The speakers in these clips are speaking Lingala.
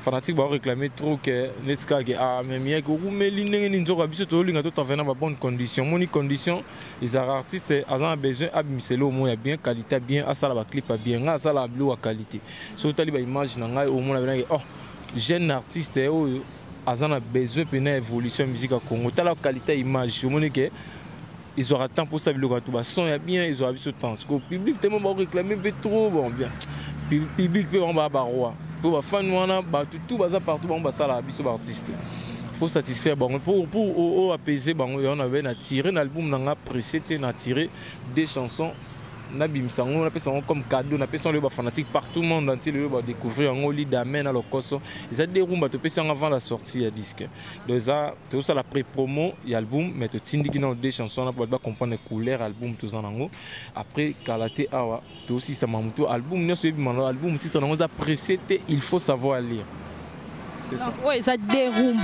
fanatique va réclamer trop que netka que ah mais mieux que ou mais ligne ni nzoka biso to linga to tavena ba bonne condition moni condition les artistes ont besoin abimselo mo ya bien qualité bien asala ba clip bien nga asala blue qualité so tali ba image na ngai au moins na oh jeune artiste oyo azana besoin pena évolution musique à Congo tala qualité image moni que ils auront temps pour ça le tout ba son ya bien ils auront ce temps parce que le public tellement va réclamer trop bon bien public peut en ba roi pour les fans, tout partout, on va ça la biso artiste. Faut satisfaire pour apaiser on avait tiré l'album on a pressé on tiré des chansons on appelle ça comme cadeau on appelle ça le fanatique partout le monde entier le va découvrir en lit d'amen à l'okoso ils a des rumba to pesa avant la sortie à disque donc ça tout ça la pré-promo et album mais tu tindi qui dans des chansons pour pas comprendre les couleurs album tout ça nango après kalaté awa tout aussi ça mamuto album ne soit bien album titre on a pressé il faut savoir lire. Oui, ça déroule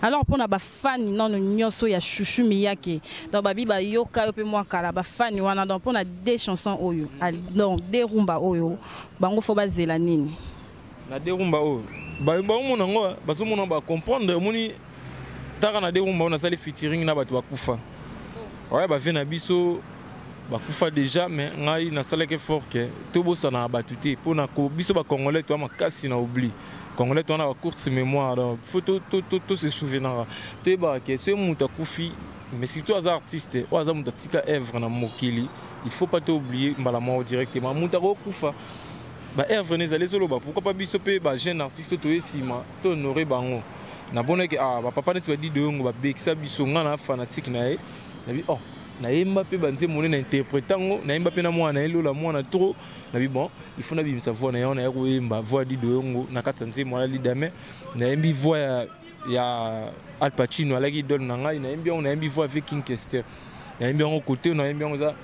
alors pour les fans non nyonso ya Chouchou Miyake donc babi ba yoka yo pe moi kala ba fan wana donc pour na des chansons oyo donc des rumba oyo bango fo bazela nini na des rumba oyo ba mona ngo ba so mona ba comprendre moni taka na des rumba on a sali featuring na batu bakufa ouais ba vient na biso bakufa déjà mais ngai na sala ke fort que to bossa na batuté pour na ko biso ba congolais to makasi na oubli Congolais, on a une courte mémoire, donc il faut tout se souvenir. Tu vois que ce monde a koufi, mais si tu es artiste, ou as un petit œuvre dans Mokili, il faut pas t'oublier, la mort directement. Monta koufa, bah œuvre n'est allé solo, pourquoi pas bisoper, bah jeune artiste toi ici, ma, t'honorer bango. Na bonne que ah, bah papa ne se dit de on va béxer bisonga na fanatique nae, na bi oh. Na Mbappé banze mon interprétant na Mbappé na moi na elo la moi na trop na bi bon il faut na bi sa voix na yo na ero emba voix di dongo na katsanze moi la lidame na mbi voix ya Al Pacino ala ki donne na ngai na mbi on na mbi voix avec King Kester na mbi on côté na mbi on za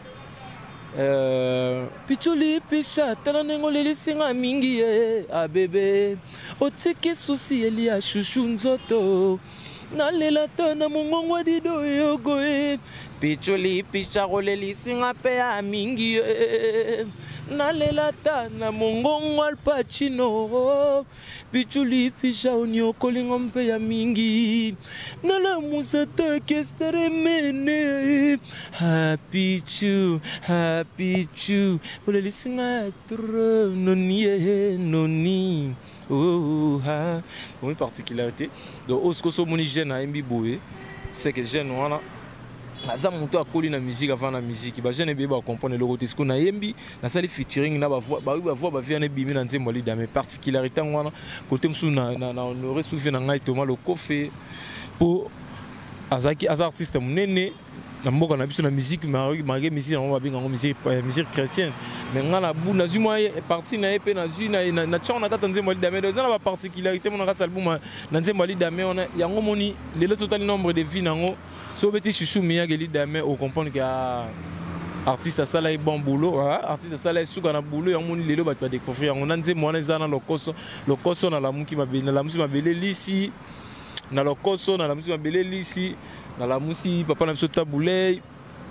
pichuli pisha tana nengo leli singa mingi a bébé oteke souci eli a chouchou nzoto na lela tana mongongo di do yogoe Pichuli picha roleli singa pe a mingi na lela tana mongongo Al Pacino Pichuli picha onyo kolingo mpe ya mingi na la musata kestere mene happy chu roleli singa tro noni oh ha une particularité donc oskoso moni jeune a mbi boé c'est que jeune wana naza muto akoli na musique avant la musique ba jeune be ba comprendre le côté ce qu'on a yembi na sali featuring na ba voix ba vient na bimi na nzembo lida mais particularité ngwana côté msu na honorer souffle na ngai Thomas le coffre pour azaki az artiste munene na mboka na biso na musique maré musique on va bien en musique chrétienne mais ngala bu na zuma parti na ep na zuna na chona kata nzembo lida mais dans la particularité mon ngasa album na nzembo lida mais on yango moni le total nombre de vies nango so beti Chouchou Miyake lidame au comprendre que artiste ça là bon boulot artiste ça là suka na boulot ya moni lelo bat ba découvrir on nze mwana zana lokoso na la muki mabele na la musi mabele lisi na lokoso na la musi mabele lisi na la musi papa na biso tabulei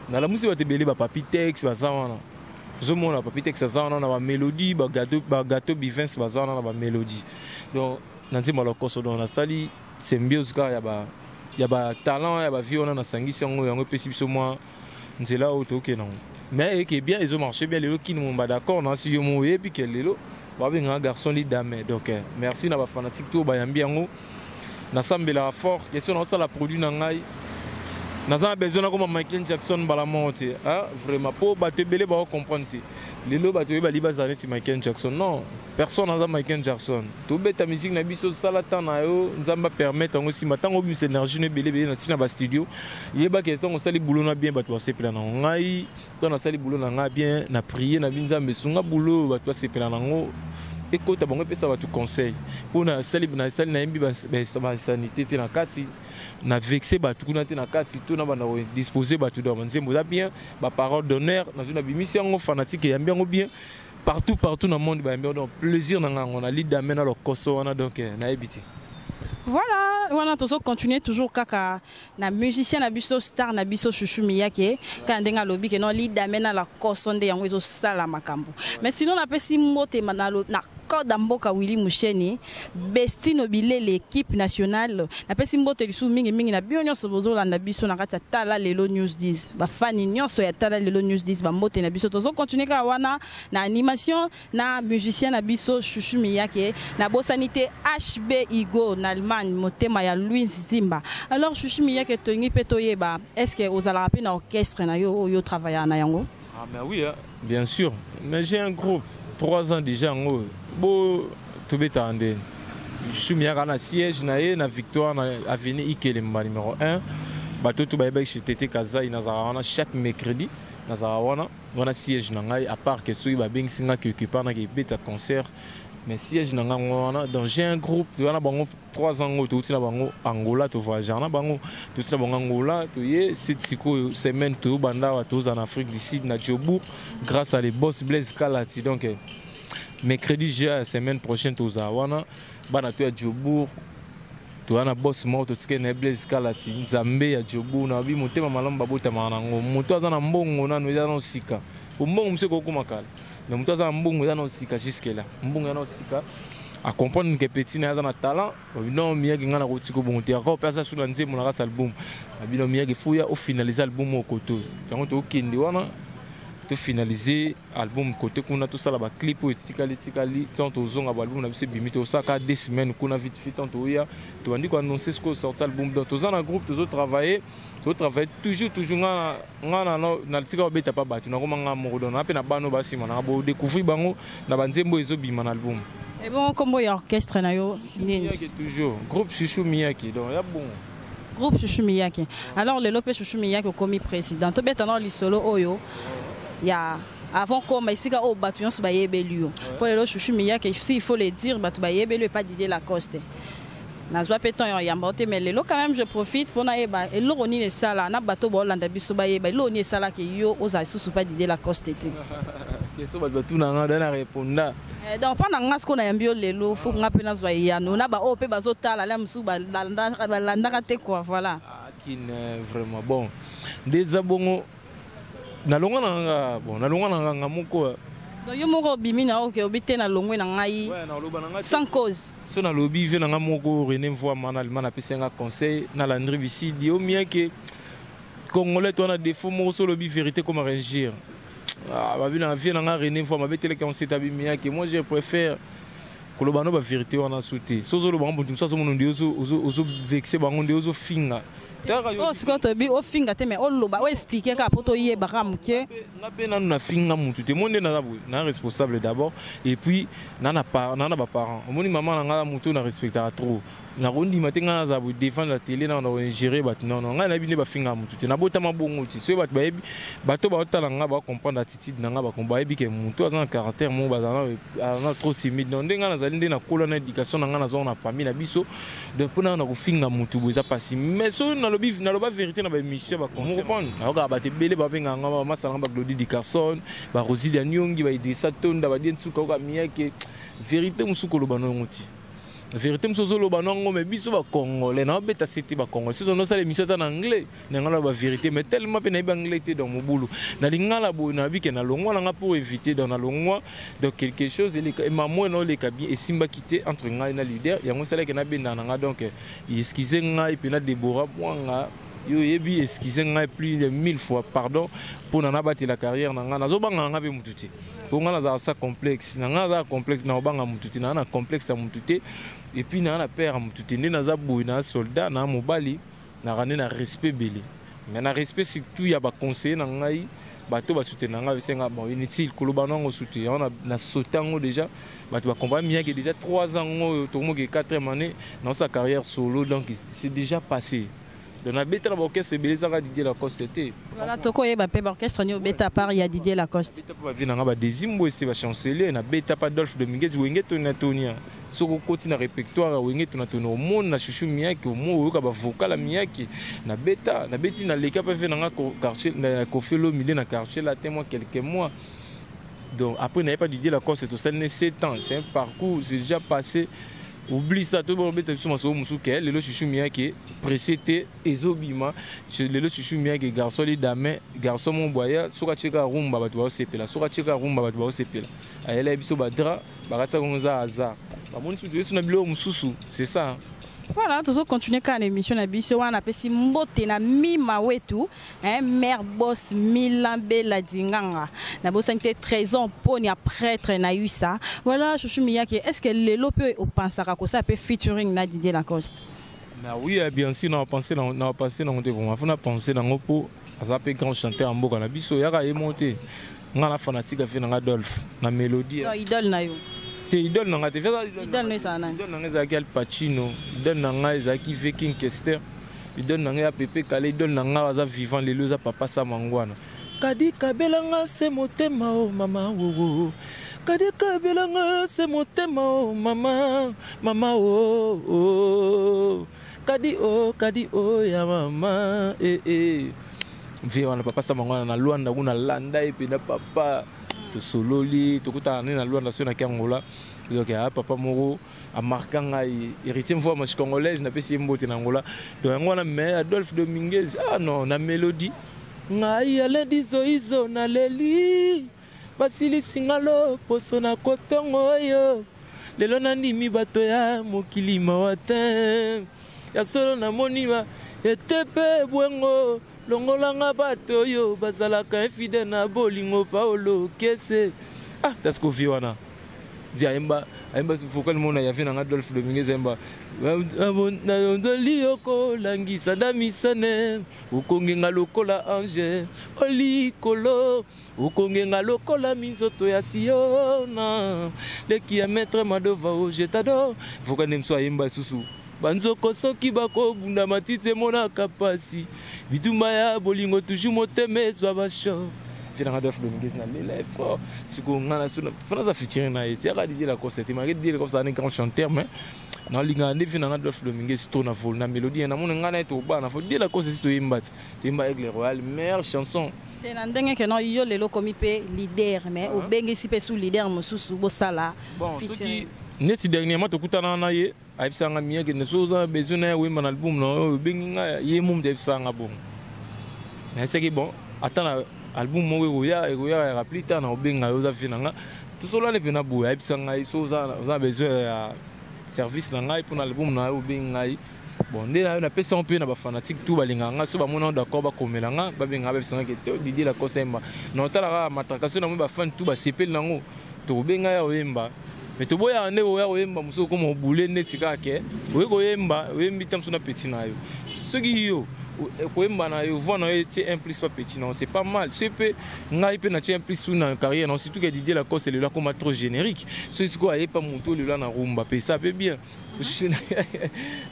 na la musi batebele ba papi tex bazana zo mona papi tex bazana na ba mélodie ba gâteau bivins bazana na ba mélodie donc nze ma lokoso donc na sali symbiose ka ya ba talent ya ba vie on a sangisi yango pesi biso moi nzela auto ke non mais que bien ils ont marché bien les qui nous ba d'accord na si yo mo et puis que lelo ba benga garçon li dame donc merci na ba fanatique to ba yambi yango na sambela fort question na ça la produit na ngai na za besoin comme Michael Jackson bala monte vraiment pour ba te belé ba comprendre lelo ba te ba li bazane ti Michael Jackson non personne n'a Michael Jackson tout bête musique na biso sala tana yo nzamba permettre ngo si matango bi énergie ne belé na sina ba studio yeba question on sali boulot na bien ba to sepela na ngai to na sali boulot na nga bien na prier na binzambe sunga boulot ba to sepela na ngo ekota bango pesa ba tu conseil pour na sali na mbi ba sanité te na kati na vexé ba tukuna te na kati to na bana disposer ba tu do nzembo za bien ba parole d'honneur na une bimisi ngo fanatique ya bien bien partout dans le monde ba donc plaisir na on a lead d'amener le koso wana donc na ebiti voilà on a toujours continuer toujours kaka na musicien na biso star na biso Chouchou Miyake ka ndenga lobi que non lead d'amener la koso nde yango ezo sala makambo mais sinon na pesi mote manalo na code mboka Willy Musheni Bestino Bile l'équipe nationale na pesi mbote lisu mingi mingi na bio nyonso bozolanda biso na kati ya Tala Lelo News 10 ba fani nyonso ya Tala Lelo News 10 ba mbote na biso tozo continuer ka wana na animation na musicien na biso Chouchou Miyake na bosanité HB Igo na Allemagne motema ya Louis Zimba. Alors Chouchou Miyake tongi petoyeba est-ce que aux ala rapper na orchestre na yo travailler na yango? Ah ben oui hein, bien sûr, mais j'ai un groupe 3 ans déjà en haut. Bo to beta ande. Chouchou Miyake na siège na victoire na avenue Ikelemba numéro 1. Bato to ba chez Tété Kaza inazara chaque mercredi. On a siège à part que ceux qui sont occupés dans les bêta concert mais siège donc j'ai un groupe tu as 3 ans tout na bango Angola tu voyager na bango tout na bango Angola tu y cette semaine tu banda tous en Afrique du Sud na Djobourg grâce à les boss Blaise Kalati donc mercredi j'ai semaine prochaine tu wana bana tu à Djobourg tu as un boss mort tu sais que Blaise Kalati Nzambe ya Djobourg na bi motema malamu babota manango moto azana mbongo na no no sika mbongo mse ko kumakala mais moto azana mbongo na no sika jusque là mbongo na no sika à comprendre que petit na azana talent non miyaki ngana ko tiko bongo te ko pesa sur la nzemo na rasa album abino miyaki fuya au finaliser album au koto yango to kindi wana to finaliser album côté kuna tout ça là ba clip ou tikali tant aux zonga album na biso bimito ça ka 2 semaines kuna vite tant to ya to bandi ko annoncer ce que sortir album dans tous en groupe tous travailler toujours ngana na tika beta pa batu na komanga modo na pe na bano basima na bo découvrir bango na banzembo ezo bima na album et bon comme y orchestre na yo nini toujours groupe Chouchou Miyake donc ya bon groupe Chouchou Miyake alors le Lopé Chouchou Miyake comme président to beta na li solo oyo ya avant comme ici au batuyon se baye belio pour le Chouchou Miyake il faut le dire batu baye belio pas Didier Lacoste nazwa peton ya mbote mais lelo quand même je profite pour na eba et loroni ne sala na bato bolanda biso baye ba loni sala ke yo oza susu pas Didier Lacoste te keso bato na ngada na répondre donc pendant ngas ko na yambio lelo faut ngape na zwa ya no na ba o pe bazotala la musu ba landa te quoi voilà qui vraiment bon des abongo na longa na bon na longa na ngamoko yo moko bimina oke obite na longwe na ngai sans cause so na lobby ve na ngamoko René Voima na Allemagne apesenga conseil na Landry Bisidi o mieke congolais to na défaut mo so lobby vérité comme réagir ah ba bina vie na René Voima betele conseil tabi mieke moi je préfère kolobano ba vérité wana souté sozo lo bango tumsa so mondo ozo vexer bango ozo finga oh c'est quand tu au finga te mais on loba o expliquer ka poto yeba ka muke na pe na finga mutu te monde na responsable d'abord et puis nana ba parents omoni maman na ngala mutu na respectera trop na rondi matenga za bu défendre la télé na gérer bat non ngala bine ba finga mutu te na bota mabongo ti so bat bayebi bato ba otala nga ba comprendre attitude na nga ba komba yebi ke mutu azana caractère mo ba na trop timide non ndenga na zali na kola na éducation na nga na zo na famille na biso de pona na ko finga mutu boza pasi mais so na loba vérité na ba émission ba comprendre na ba te belé ba benga nga ba masala ba Glody Di Carson ba Rosili Nyongi ba Idrissa Tonda ba Dientuka ka miyake vérité musuko loba no ngoti vérité musuko loba no ngo mais biso ba congolais na beta cité ba congolais so no sala émission en anglais na ngala ba vérité mais tellement pe na ba anglais te dans mobulu na lingala bo na bi ke na longwa nga pour éviter dans na longwa donc quelque chose et maman no le kabien et simba quitter entre nga na leader yango sala ke na benda nga donc excusez nga et puis na Deborah mwanga yo yebi excusez nga plus de 1000 fois pardon pour na bâti la carrière na nga nazo banga nga be mututi pour nga na ça complexe na nga za complexe na banga mututi na complexe ya mututi et puis na père mututi ne na za boy na soldat na mobali na rane na respect belé mais na respect surtout ya ba conseiller na ngai bato ba soutenir nga besenga bon inutile koloba nango soutenir on na sautango déjà bato ba comprendre bien que déjà 3 ans to mo ke 4e année dans sa carrière solo donc c'est déjà passé. On a bêta l'orchestre et Beleza Didier Lacoste. Voilà, toko yeba pe orchestre ni bêta part il y a Didier Lacoste. Bêta pa vina ngaba dezimbo c'est va chancelier na bêta pa Adolphe Dominguez wenge tona tonia. Soko koti na répertoire wenge tona tono monde na Chouchou Miyake mo ka ba vocal la Miyake na bêta na bêti na leka pa vina nga quartier na Kofelo Milé na quartier là témoin quelques mois. Donc après n'avait pas Didier Lacoste tout ça né 7 ans, c'est un parcours, c'est déjà passé. oublie ça tout bon bête sur maso musuke lelo chuchu miyake précédé ezobima lelo chuchu miyake garçon li dame garçon mon boya soka cheka rumba batu ba sepela soka cheka rumba batu ba sepela ayela biso badra bakatsa konza azar ba moni su tu na bilo mususu c'est ça. Voilà, toujours continuer quand l'émission na biso wana pesi mbote na mima wetu mère boss Milambe la dinganga na bosante trésor poni prêtre na yusa. Voilà chouchou miyake, est-ce que lelo peut au pensaka ko ça peut featuring na Didier Lacoste? Mais oui, bien sûr on a pensé dans monter pour moi, on a pensé dans ngopo azape grand chanteur en mboka na biso yaka monter ngala fanatique a fait na Adolphe na mélodie. Non, idole na yo. Idole nanga te feza idole ne sana idole nanga za Al Pacino idole nanga za ki King Kester idole nanga ya Pepe Kale idole nanga za vivant lelo za papa sa mangwana kadi kabelanga se motema o mama wo kadi kabelanga se motema o mama o kadi o ya mama wana papa sa mangwana na Luanda kuna landa epe na papa to sololi to kuta na Luanda so na Kangola donc papa moko a marqué ngai héritier fois match congolaise na pesi mbote na Angola donc ngwana mais Adolphe Dominguez non na mélodie ngai alendi zoizo na leli basili singalo poso na kotongo yo lelo nandimi bato ya mokili mawatin ya solo na moniwa etepe bwengo longolanga bato yo bazalaka infidèle na bolingo Paolo Kese parce que viwana dia emba focal mona ya vina Adolphe Dominguez emba ndolioko langisa damisane ukongenga lokola ange olikolo ukongenga lokola minzoto ya Siona leki ya maître Madova o jetado focal nemso emba susu banzoko soki bakobunda matite monaka pasi bitumba ya bolingo toujours motema ezwa basho vina Adolphe Dominguez na lela fort siko ngana suna fana featuring na eti aka Didier Lacoste te maki Didier Lacoste un grand chanteur mais na linga ndi vina Adolphe Dominguez to na vol na mélodie na mona ngana eto bana fo Didier Lacoste to imbati temba Aigle Royal meilleure chanson te na ndenge ke no yo lelo komi pe leader mais o bengi si pe sous leader mosusu bosala featuring neti dernièrement to kutana na ye aibisanga miyake ne soza besoin na wemba na album no benginga ye mum de bisanga bon mais c'est que bon attends album mo ya rappeler ta na obenga yo za finanga tout cela ne pena boya aibisanga soza za besoin ya service na ngai pour album na obenga bon ndena na pesa on peut na ba fanatique tout balinganga so ba mona d'accord ba komelanga ba benga ba bisanga ke Didier Lacoste emba no tala matracation na mo ba fan tout ba sepel nango to benga ya wemba mais to boya ne boya wemba muso ko mo bule neti kake we ko yemba wembi tamso na petit na yo soki yo ko yemba na yo vona yo ti un plus pas petit non c'est pas mal c'est peu ngai pe na ti un plus sous na carrière non surtout que Didier Lacoste le là comme trop générique ce ko aye pas monto le là na rumba pe ça peut bien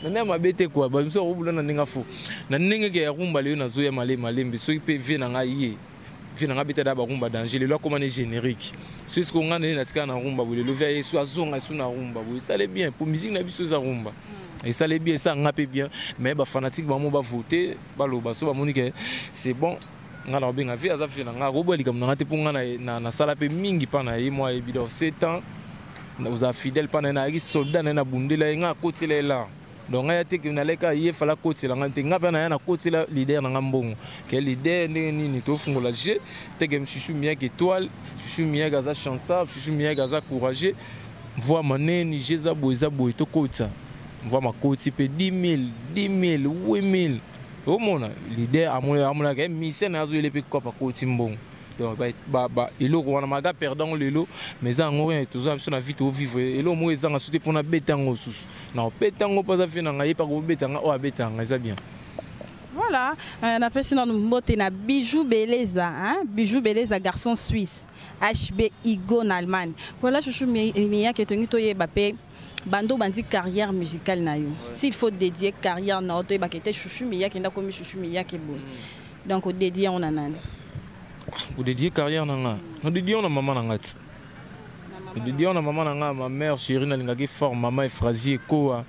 na ma bete quoi ba muso robula na ninga fo na ninga ke rumba le na zo ya malembe so pe ve na ngai vina ngabita da barumba danger le loi comme on générique c'est ce qu'on a na tika na rumba le lever so azonga so na rumba ça allait bien pour musique na biso za rumba et ça allait bien ça ngapé bien mais ba fanatique ba mo ba voter ba lo ba so ba monique c'est bon ngala benga vi aza fina nga robali comme na te pour nga na sala pe mingi pa na moi et bidor 7 ans vous a fidèle pa na soldat na bundela nga kotela là donc il y a des gens qui font la côte, il y a des gens qui font leader dans Ngambongo. Quel leader ni to fungola je, te que je suis mieux que étoile, je suis mieux que ça chanceux, je suis mieux que ça courageux. Vois mané ni jeza boiza boito côte. Vois ma côte pe 10 000, 8 000. Au monde leader à mon que mission na zo il pe quoi pa côte mbongo. Donc elo wana maga perdant lelo mais en rien toujours sur la vie au vivre elo mo ezanga souté pour na betango susu na betango pas ça fina ngai pa ko betanga o betanga ça bien. Voilà, on appelle ça mbote na Bijou Beleza, hein? Bijou Beleza garçon suisse, HB Igo en Allemagne. Voilà chouchou miya ke tongi to yeba pe bando bandi carrière musicale na yo. S'il faut dédier carrière na to yeba ke te chouchou miya ke nda komi chouchou miya ke bo. Donc dédier on anane. Vous dédiez carrière nanga. Nous dédions na maman nanga. Nous dédions na maman nanga, ma mère chérie na lingaki fort maman Efrasie Koa.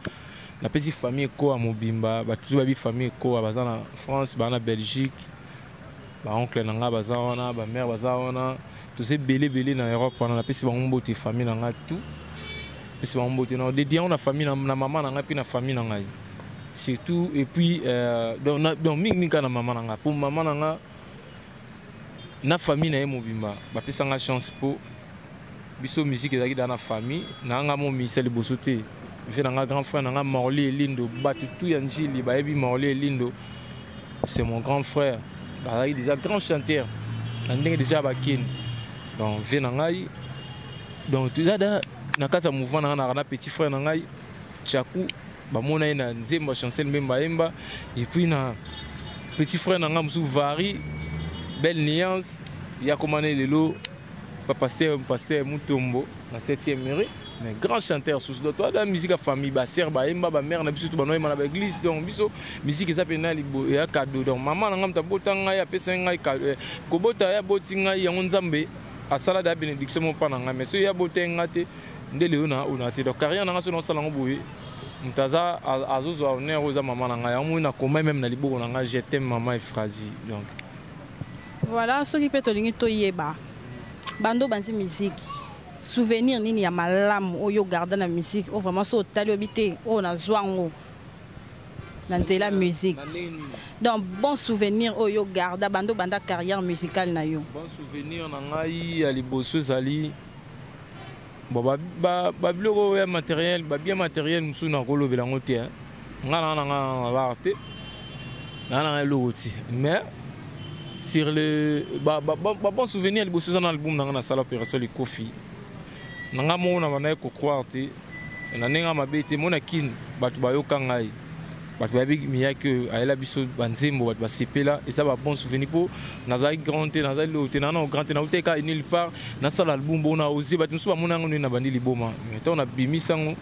Na petite famille Koa Mobimba, ba tous babi famille Koa baza na France, ba na Belgique. Ba oncle nanga baza wana, ba mère baza wana. Tous ces belé na Europe, on a petite ba mbote famille nanga tout. c'est mon beauté non dédié on a famille na maman na puis na famille na ngai surtout et puis donc mingi kana maman na pour maman na famille na mobimba ba pesa nga chance pour biso musique ezaki dans la famille na nga mo miseli bosote je na nga grand frère na nga Morli Lindo batutu ya njili ba yebi Morli Lindo c'est mon grand frère ba déjà grand chanteur ndenge déjà ba kin donc je na ngai donc tu da na kata mouvement na petit frère na ngai Chaku ba mona na nzemba chancel memba emba et puis na petit frère na nga musu vari belle nuance ya commandé lelo pasteur Mutombo na 7e mairie mais grand chanteur sous toi la musique à famille ba sœur ba emba ba mère na biso to ba noyema na ba église donc biso musique eza pena libo ya cadeau donc maman na ngam ta botanga ya pesa ngai ko bota ya botinga ya nzambe asala da bénédiction mon pa na ngai mais so ya botenga te ndele ona ona te donc carrière na nga so na sala ngoboye mutaza azozo honneur oza maman na ngai amu na koma même na libo na ngai je t'aime maman et phrase donc voilà ce qui peut te lingi to yeba bando banzi musique souvenir nini ya malamu oyo garder na musique o vraiment so tali obité o na zwango na nzela musique donc bon souvenir oyo garder bando banda carrière musicale na yo bon souvenir na ngai ya liboso zali bon ba biloko ya matériel ba bien matériel musu na kolobela ngote ngana na l'arte na loti mais sur le bon souvenir liboso dans l'album na sala opération les Kofi nanga mona bana ko croire te na nenga mabete mona kin batu bayoka ngai batu babi miyake ayela biso banzembo batu basepela et ça ba bon souvenir pour nazali grand te nazali lote na grand te na uteka nulle part na sala album bona oser batu so ba mona ngoni na bandi liboma mais on a bimisango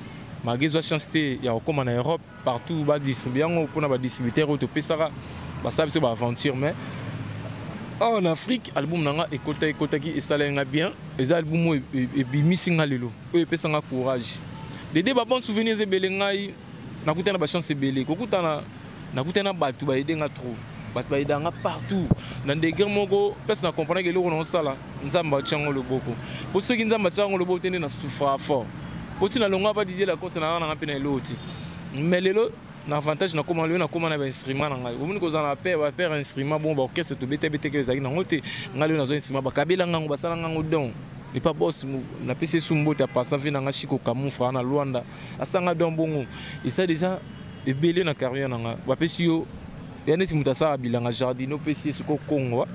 magezo chance te ya okoma na Europe partout ba distribuer ngo pona ba distributeur auto pesara ba sabe so ba aventure mais en Afrique album nanga ekota ki esalenga bien les albums et bimisinga lelo e pesanga courage des ba bon souvenirs ebele ngai nakutana ba chance ebele kokutana nakutana batu ba edenga trop batu ba edanga partout dans des grands moko personne na comprendre que lelo na sala nzamba tchango loboko pour ceux qui nzamba tchango loboko tene na souffra fort pour si na longa ba didier la cause na nga pena loti mais lelo na avantage na comment na ba instrument na ngai omoni koza na père instrument bon ba orchestre to bete que ezaki na ngote ngali na zo instrument ba kabela ngango basala ngango don et pas boss na PC sumbo ta passa vina nga chiko kamu fra na Luanda asanga don bongo et ça déjà ebele na carrière na nga ba pesi yo yana si mutasa bilanga jardino pesi suko Congo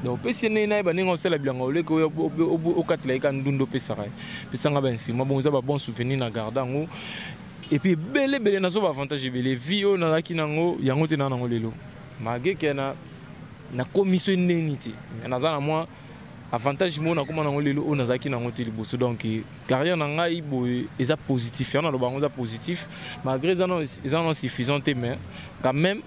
donc pesi na ba ningo sala bilanga oleko o katla ka ndundo pesara pesanga ba instrument bon za ba bon souvenir na gardango et puis belé na so ba avantage belé vio na ki nango yango te na nango lelo mage kena na commission neniti na za na moi avantage mo na koma nango lelo o na za ki nango te liboso donc carrière na ngai boy eza positif na lo bango za positif malgré ça non suffisant mais quand même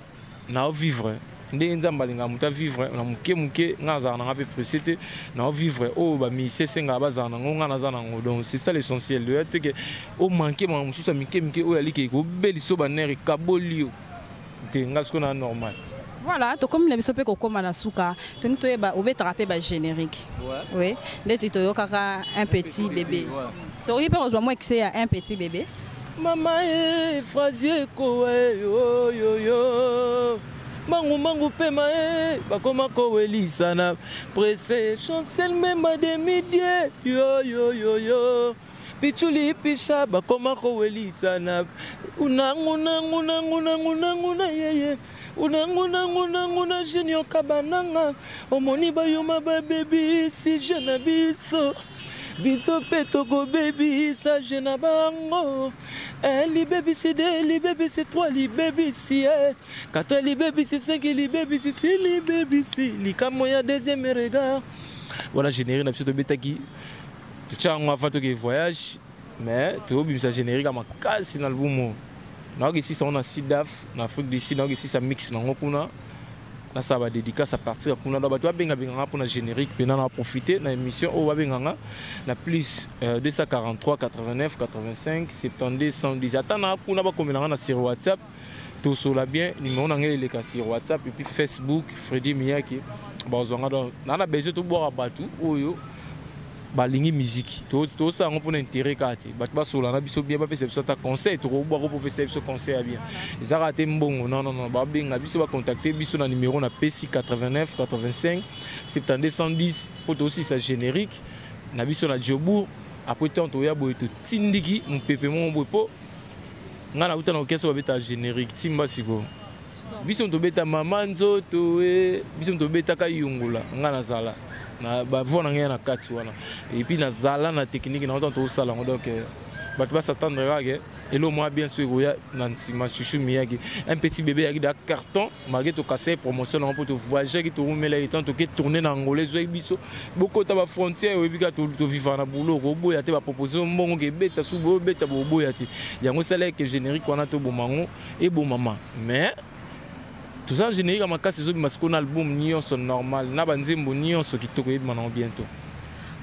na vivre ndenge nzamba linga muta vivre na muke ngaza na ngape précité na vivre o ba mi sesenga baza na ngonga na za na ngo donc c'est ça l'essentiel de être que o manquer ma mususa mike o yali ke ko beliso ba nere kabolio te ngasko na normal voilà to comme les sope ko koma na suka to ni to ba obetraper ba générique oui ndesi to yo kaka un petit bébé to yi pe ozwa moi que c'est un petit bébé mama e phrasier ko yo yo yo mangu pema bakoma ko elisana pressé chancel même de midi yo pichuli pisha bakoma ko elisana unanguna yeye unanguna junior kabananga omoni bayoma ba baby si jeune biso peto go baby sa jeune bango li baby c'est 2 li baby c'est 3 li baby c'est 4 li baby c'est 5 li baby c'est 6 li baby c'est li kamo ya deuxième regard voilà générique na biso betaki tu tchango avant que voyage mais tu obi ça générique à ma casse dans l'album na ici ça on a sidaf na Afrique du Sud na ici ça mix na ngokuna na ça va dédicace à partir kuna ba to benga pour na générique pena na profiter na émission o benga na plus 243 89 85 72 110 atana kuna ba komela na sur WhatsApp tout cela bien numéro na ngeli le sur WhatsApp et puis Facebook Freddy Miyake ba zonga donc na besoin to boire batu oyo balingi musique to ça on pour intérêt kati bat ba sola na biso bien ba pesa biso ta conseil to bo ko pesa biso conseil ya bien za raté mbongo non ba benga biso ba contacter biso na numéro na PC 89 85 72 110 pour aussi ça générique na biso na Djobour après tant to ya boy to tindiki mon pepe mon boy po ngana uta na orchestre ba beta générique timba siko biso to beta mama nzoto biso to beta ka yungula ngana zala na ba vona ngena kati wana et puis na zala na technique na autant to sala donc ba tu vas s'attendre que et le moi bien sûr ya Nancy Chouchou Miyagi un petit bébé avec des carton malgré to casser promotion pour te voyager qui te remet temps to tourner na ngolais zo biso beaucoup ta ba frontière et puis to vivre na boulot robo ya te ba proposer mbongo ke beta subo beta bobo ya ti yango sala que générique wana to bomango et bon maman mais tout ça générique à ma casse zo parce qu'on album nyonso normal na banzembo nyonso qui to ko maintenant bientôt.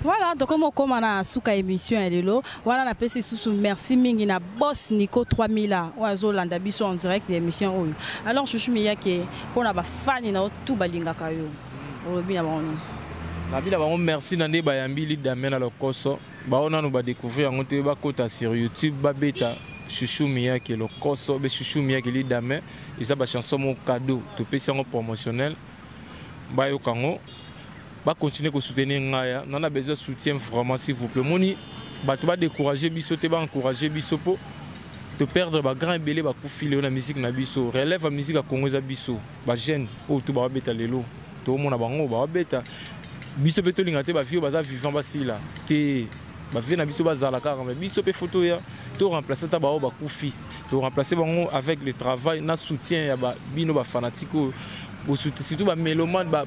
Voilà, donc comme on a souka émission et lelo, voilà na pesi sous merci mingi na boss Nico 3000 là, oizo landa biso en direct d'émission oyo. Alors Chouchou Miyagi pour na ba fan na tout balinga kayo. Obi na boni. Na bila ba merci na nde ba yambili damena lokoso. Ba ona no ba découvrir ngote ba kota sur YouTube ba beta Chouchou Miyagi lokoso, be Chouchou Miyagi li damen, et ça ba chanson mon cadeau, to pesi en promotionnel. Ba yo kango va continuer à soutenir Ngaya. On a besoin de soutien vraiment s'il vous plaît. Moni, tu vas décourager Bisso, tu vas encourager Bisso pour te perdre ba grand belé ba coup filer la musique na Bisso. Relève la musique à Congo za Bisso. Ba jeune oh tu vas beta lelo. Tout le monde a bango ba beta. Bisso peut te lingate ba vie ba vivant ba si là. Te ba vie na Bisso ba za la car mais Bisso peut photo ya. Tu remplacer ta ba ba coup fi. Tu remplacer bango avec le travail na soutien ya ba bino ba fanatico. Surtout ba mélomane ba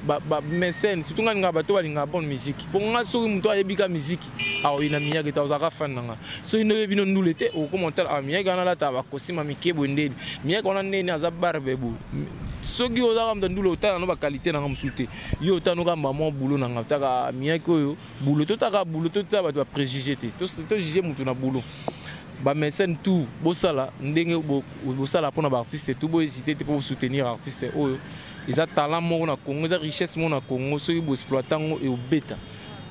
mécène surtout nga bato balinga bonne musique pour nga soki muto ayebika musique awo ina Miyagi ta ozaka fan nga so ino bino ndulete o commentaire a Miyagi na la ta ba kosima mikebo ndeni Miyagi ona neni aza barbe bu soki ozaka mtandulo ta no ba qualité na msute yo ta no ka maman boulot na nga ta Miyagi oyo boulot to ta ba préjugé te to juger mutu na boulot ba mécène tout bosala ndenge bosala pour na ba artiste tout bo hésiter pour soutenir artiste oyo ils ont talent mon na Congo, ils ont richesse mon na Congo, ceux qui exploitant et au bêta.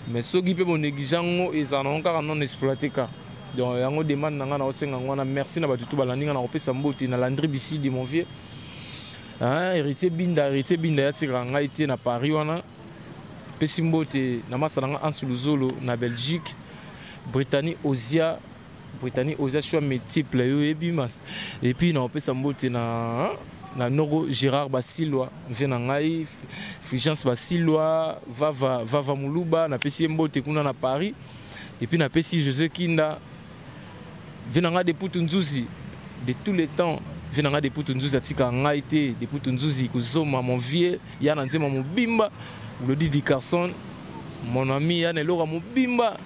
Mais ceux qui peuvent négliger ils en ont encore non exploité car. Donc on demande na osenga merci na ba tout balandi na opesa mbote na Landry Bisi de mon vieux. Hein, héritier binda ya tiranga été na Paris wana. Pesi mbote na masala en Suluzolo na Belgique. Britannique Ozia choix multiple yo ebimas. Et puis na opesa mbote na Nogo Gérard Basilwa vient ngai Fulgence Basilwa va Muluba na pesi mbote kuna na Paris et puis na pesi José Kinda vient ngai de Putunzuzi de tous les temps vient ngai de Putunzuzi atika ngai te de Putunzuzi kozoma mon vieux ya na nzema mobimba Glody Carson mon ami ya ne lora mobimba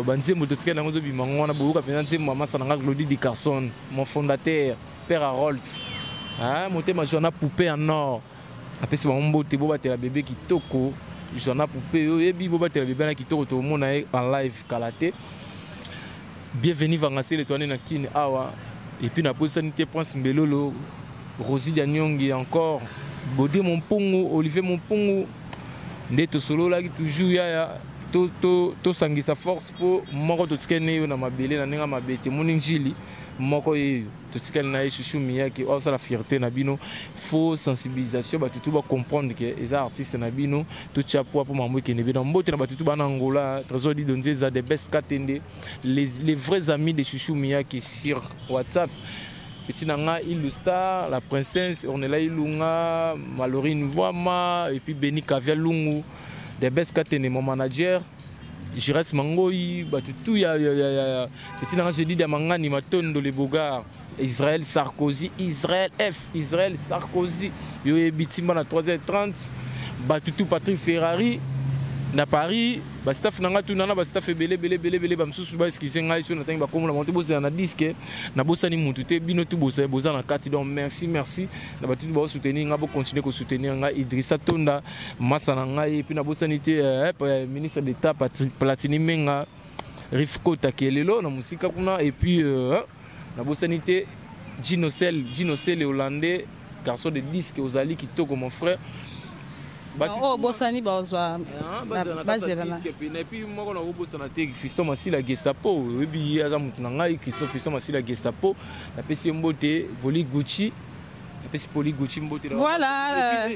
banzembo totika na ngozo bima ngona boyoka pena nzema mama sana Glody Carson mon fondateur père Harold. Ah, monter ma journée poupée en or. Après c'est mon beau tébo battre la bébé qui toko. Journée poupée, et puis battre la bébé qui toko tout le monde en live kalaté. Bienvenue Vangassi le tourner na kin awa. Et puis na positionité Prince Mbelolo, Rosie Danyongi encore, Bodé mon pongo, Olivier mon pongo. Ndeto solo là qui toujours ya to sangisa force pour moko to tskene yo na mabele na ninga mabete moninjili. Moko yeyo totikali na Chouchou Miyagi osa la fierté na bino faut sensibilisation ba tout ba comprendre que les artistes na bino tout chapeau pour mambo ke nebe na mbote na ba tout ba na Angola trésor di donze za des best katende les vrais amis de Chouchou Miyagi sur WhatsApp petit nanga Ilustar la princesse Ornella Ilunga Malorine Voama et puis Beni Kavia Lungu des best katende mon manager Jires Mangoi, tout ya petit nanga je dis de mangani matondo les bogards Israël Sarkozy Israël Sarkozy yo ebitima na 3h30 tout Patrick Ferrari na Paris ba staff nanga tout nana ba staff belé ba msusu ba skize ngai so na tangi ba komola monte bosa na disque na bosa ni mutu te bino tout bosa na kati donc merci na ba tout ba soutenir nga bo continuer ko soutenir nga Idrissa Tonda masa na ngai et puis na bosa ni te ministre d'état Platini Menga Rifko Takelelo na musika kuna et puis na bosa ni te Gino Sel le hollandais garçon de disque Ozali qui toko mon frère Oh, Bossani, Bozwa. Et puis, moi, on a reposé Fiston Massi la Gestapo. Et puis, il y a Fiston Massi la Gestapo. La PC Mbote, Poli Gucci. La PC Poli Gucci Mbote. Voilà.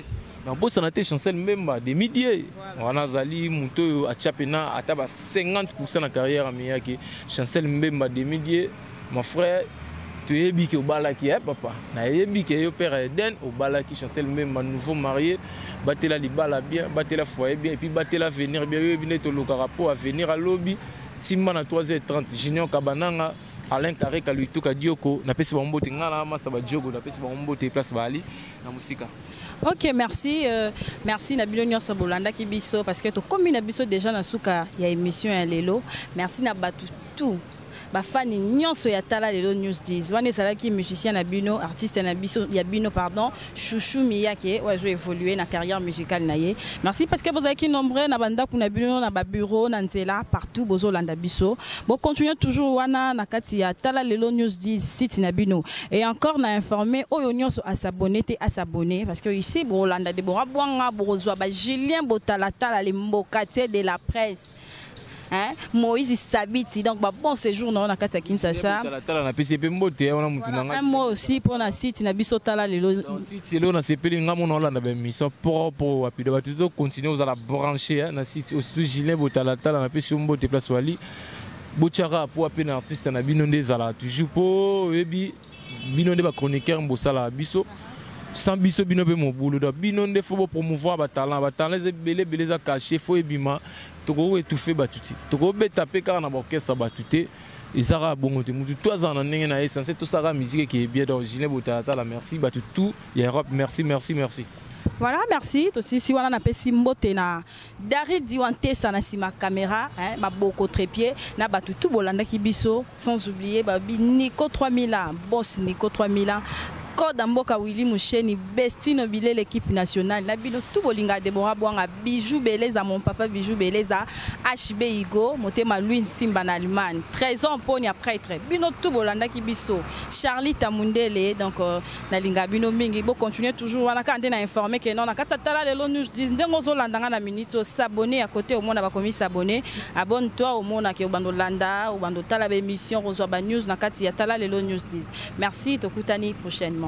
Dans Bossanaté, chancel même des milliers. On a Zali, Mouto, à Tchapena, à Taba 50% de la carrière à Miyake. Chancel même des milliers. Mon frère. Tu es bien au balaki, papa. Na yebi que yo père Eden au balaki chancel même nouveau marié, battez la libala bien, battez la foyer bien et puis battez la venir bien. Yo bineto le carapo à venir à lobby. Timma na 3h30 Junior Kabananga, Alain Carré Kaluito Kadioko, na pesi bombo tingala masa ba Diogo, na pesi bombo te place bali na musika. Ok, merci. Merci Nabilo Nyonso Bolanda Kibiso parce que to comme Nabiso déjà na suka ya émission ya lelo. Merci na batu tout. Bafani nyonso ya tala lelo news 10 wana ezalaki musicien na bino artiste na biso ya bino pardon Chouchou Miyake ouais je évoluer na carrière musicale na ye. Merci parce que vous avez qui nombreux na banda kuna bino na ba bureau na nzela partout bozo landa biso bon continuez toujours wana na kati ya tala lelo news 10 site na bino et encore na informer oyo nyonso à s'abonner à s'abonner parce que ici bo landa de bo abwanga bozo ba Julien Botala tala les mbokate de la presse. Hein? Moïse Sabiti donc bon séjour non na kati Kinshasa. Moi aussi pour na site na biso tala lelo. Site lelo na sepeli ngamo na Hollande ba mission pour appuyer ba tout continuer aux la brancher na site aussi Julien Botala tala na pesi mbote place wali. Bochara pour appeler un artiste na binonde zala toujours pour ebi binonde ba chroniqueur mbosala biso. Sans biso bino pe mon boulot da binonde faut promouvoir ba talent les belé za caché faut ebima toko étouffer batuti toko betaper car na orchestre batute ezara bongo te mutu toi en ndenge na essence tout ça musique qui est bien d'origine Botala merci batu tout Europe merci. Voilà, merci. Aussi, si on a pesi mbote na David Diwantesa sana si ma caméra, hein, ma boko trépied, na batu tout bolanda kibiso, sans oublier babi Nico 3000 ans, boss Nico 3000 ans. Code Mboka Willy Moucheni, Bestino Bilé l'équipe nationale. Nabino tout bolinga Deborah Boanga, Bijou Beleza, mon papa Bijou Beleza, HB Igo, Motema Louis Simba en Allemagne. 13 ans pour n'y après très. Bino tout bolanda Kibiso, Charlie Tamundele, donc Nalinga Bino Mingi, bo continuer toujours. On a quand on a informé que non, on a katala les lois nous disent, n'engozo landanga na minute, s'abonner à côté au monde a commis s'abonner. Abonne-toi au monde qui est au bando landa, au bando tala émission, reçoit ba news na kati ya tala les lois news disent. Merci, Tokutani prochainement.